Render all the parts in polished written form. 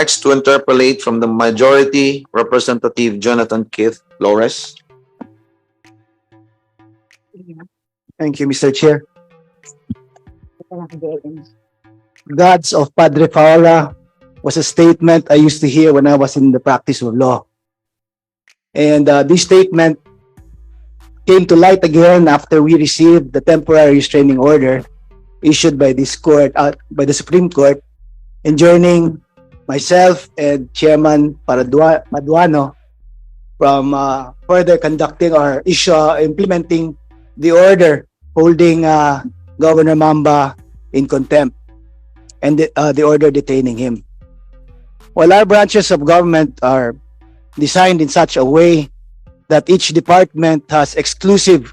Next to interpolate from the Majority Representative Jonathan Keith Flores. Thank you, Mr. Chair. Gods of Padre Paola was a statement I used to hear when I was in the practice of law. And this statement came to light again after we received the temporary restraining order issued by this court, by the Supreme Court, enjoining myself and Chairman Paduano from further conducting or implementing the order holding Governor MAMBA in contempt and the order detaining him. While our branches of government are designed in such a way that each department has exclusive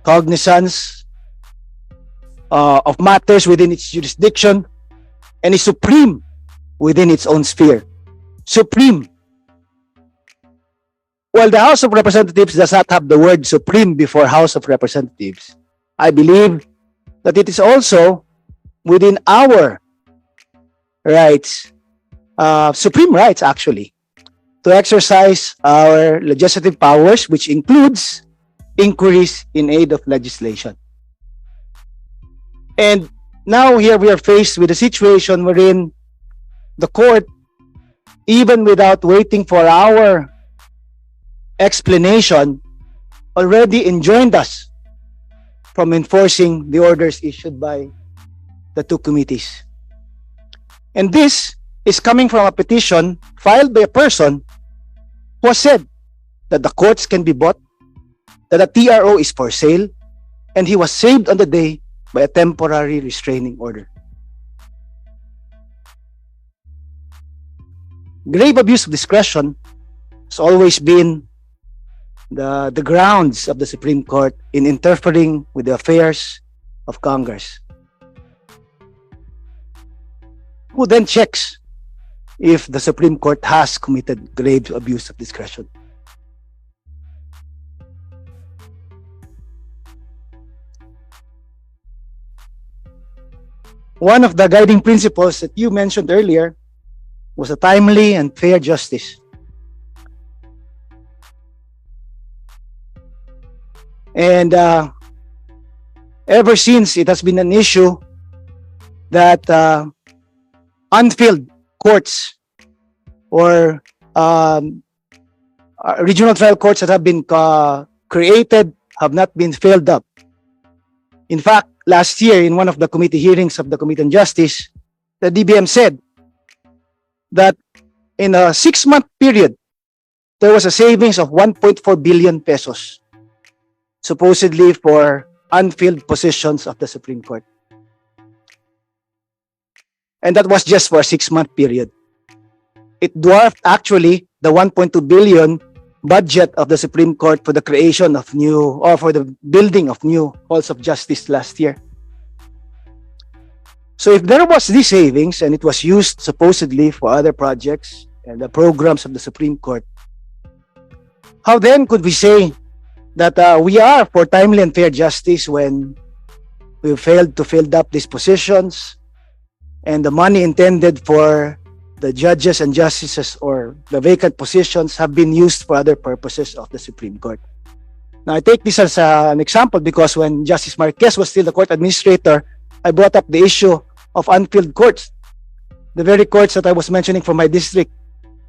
cognizance of matters within its jurisdiction and is supreme within its own sphere. Supreme. While the House of Representatives does not have the word supreme before House of Representatives, I believe that it is also within our rights, supreme rights actually, to exercise our legislative powers, which includes inquiries in aid of legislation. And now here we are faced with a situation wherein the court, even without waiting for our explanation, already enjoined us from enforcing the orders issued by the two committees. And this is coming from a petition filed by a person who has said that the courts can be bought, that a TRO is for sale, and he was saved on the day by a temporary restraining order. Grave abuse of discretion has always been the grounds of the Supreme Court in interfering with the affairs of Congress. Who then checks if the Supreme Court has committed grave abuse of discretion? One of the guiding principles that you mentioned earlier was a timely and fair justice. And ever since, it has been an issue that unfilled courts or regional trial courts that have been created have not been filled up. In fact, last year in one of the committee hearings of the Committee on Justice, the DBM said that in a 6-month period, there was a savings of 1.4 billion pesos, supposedly for unfilled positions of the Supreme Court. And that was just for a 6-month period. It dwarfed actually the 1.2 billion budget of the Supreme Court for the creation of new, or for the building of new halls of justice last year. So if there was this savings and it was used supposedly for other projects and the programs of the Supreme Court, how then could we say that we are for timely and fair justice when we failed to fill up these positions and the money intended for the judges and justices or the vacant positions have been used for other purposes of the Supreme Court? Now, I take this as an example because when Justice Marquez was still the court administrator, I brought up the issue of unfilled courts, the very courts that I was mentioning from my district.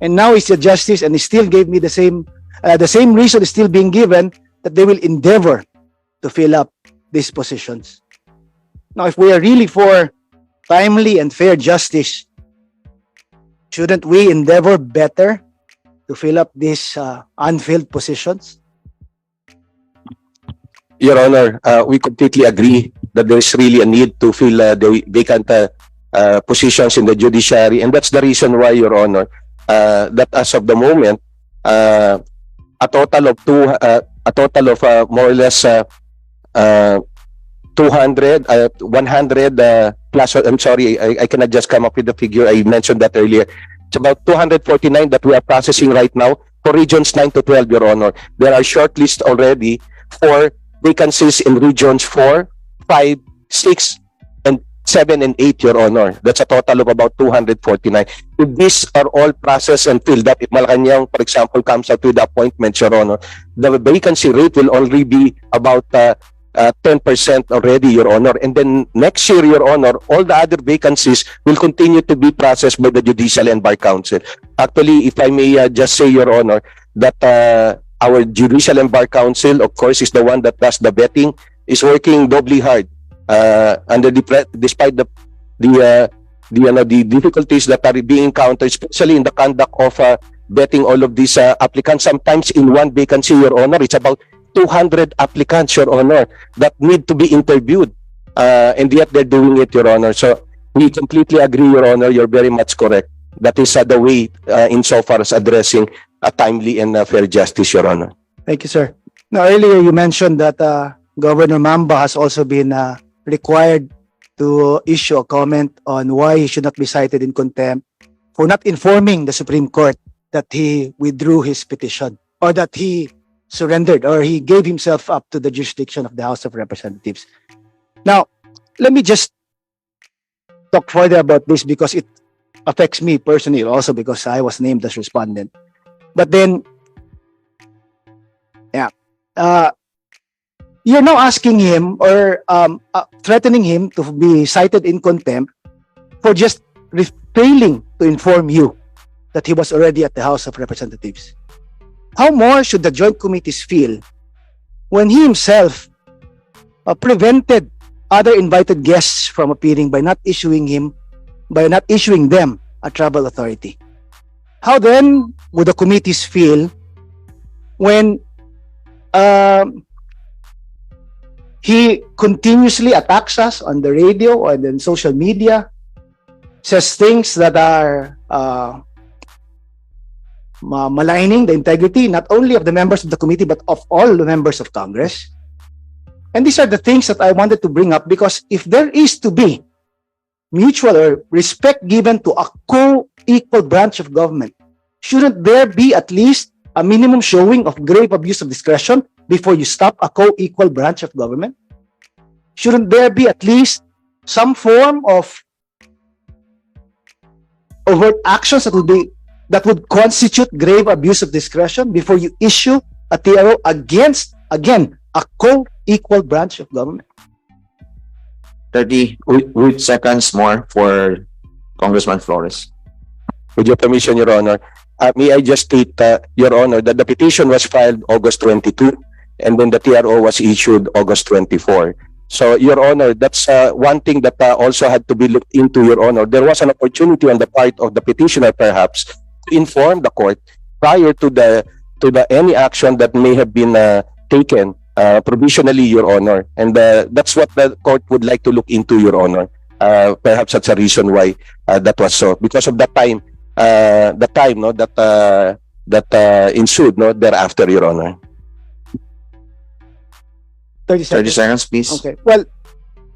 And now he's a justice and he still gave me the same reason is still being given, that they will endeavor to fill up these positions. Now, if we are really for timely and fair justice, shouldn't we endeavor better to fill up these unfilled positions? Your Honor, we completely agree that there is really a need to fill the vacant positions in the judiciary, and that's the reason why, Your Honor, that as of the moment, a total of more or less 100 plus. I'm sorry, I cannot just come up with the figure. I mentioned that earlier. It's about 249 that we are processing right now for regions 9 to 12, Your Honor. There are shortlists already for vacancies in regions 4, 5, 6, and 7 and 8, Your Honor. That's a total of about 249. If these are all processed and filled up, if Malacanang, for example, comes out with appointments, Your Honor, the vacancy rate will only be about 10% already, Your Honor. And then next year, Your Honor, all the other vacancies will continue to be processed by the Judicial and Bar Council. Actually, if I may just say, Your Honor, that our Judicial and Bar Council, of course, is the one that does the vetting, is working doubly hard despite the difficulties that are being encountered, especially in the conduct of vetting all of these applicants. Sometimes in one vacancy, Your Honor, it's about 200 applicants, Your Honor, that need to be interviewed, and yet they're doing it, Your Honor. So we completely agree, Your Honor. You're very much correct. That is the way insofar as addressing a timely and fair justice, Your Honor. Thank you, sir. Now, earlier you mentioned that Governor MAMBA has also been required to issue a comment on why he should not be cited in contempt for not informing the Supreme Court that he withdrew his petition, or that he surrendered, or he gave himself up to the jurisdiction of the House of Representatives. Now, let me just talk further about this because it affects me personally, also because I was named as respondent. But then, you're now asking him or threatening him to be cited in contempt for just failing to inform you that he was already at the House of Representatives. How more should the joint committees feel when he himself prevented other invited guests from appearing by not issuing them a travel authority? How then would the committees feel when he continuously attacks us on the radio or in social media, says things that are maligning the integrity not only of the members of the committee but of all the members of Congress? And these are the things that I wanted to bring up, because if there is to be mutual or respect given to a co-equal branch of government, shouldn't there be at least a minimum showing of grave abuse of discretion before you stop a co-equal branch of government? Shouldn't there be at least some form of overt actions that would constitute grave abuse of discretion before you issue a TR0 against, again, a co-equal branch of government? 30 seconds more for Congressman Flores. With your permission, Your Honor, may I just state, Your Honor, that the petition was filed August 22, and then the TR0 was issued August 24. So, Your Honor, that's one thing that also had to be looked into, Your Honor. There was an opportunity on the part of the petitioner, perhaps, to inform the court prior to any action that may have been taken provisionally, Your Honor. And that's what the court would like to look into, Your Honor. Perhaps that's a reason why that was so, because of that time. That ensued thereafter, Your Honor. 30 seconds. 30 seconds, please. Okay. Well,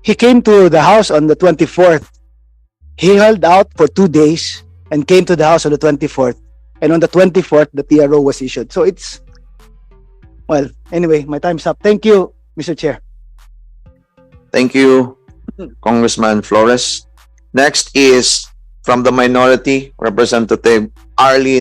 he came to the House on the 24th. He held out for 2 days and came to the House on the 24th. And on the 24th, the TR0 was issued. So it's, well, anyway, my time's up. Thank you, Mr. Chair. Thank you, Congressman Flores. Next is from the minority, Representative Arlene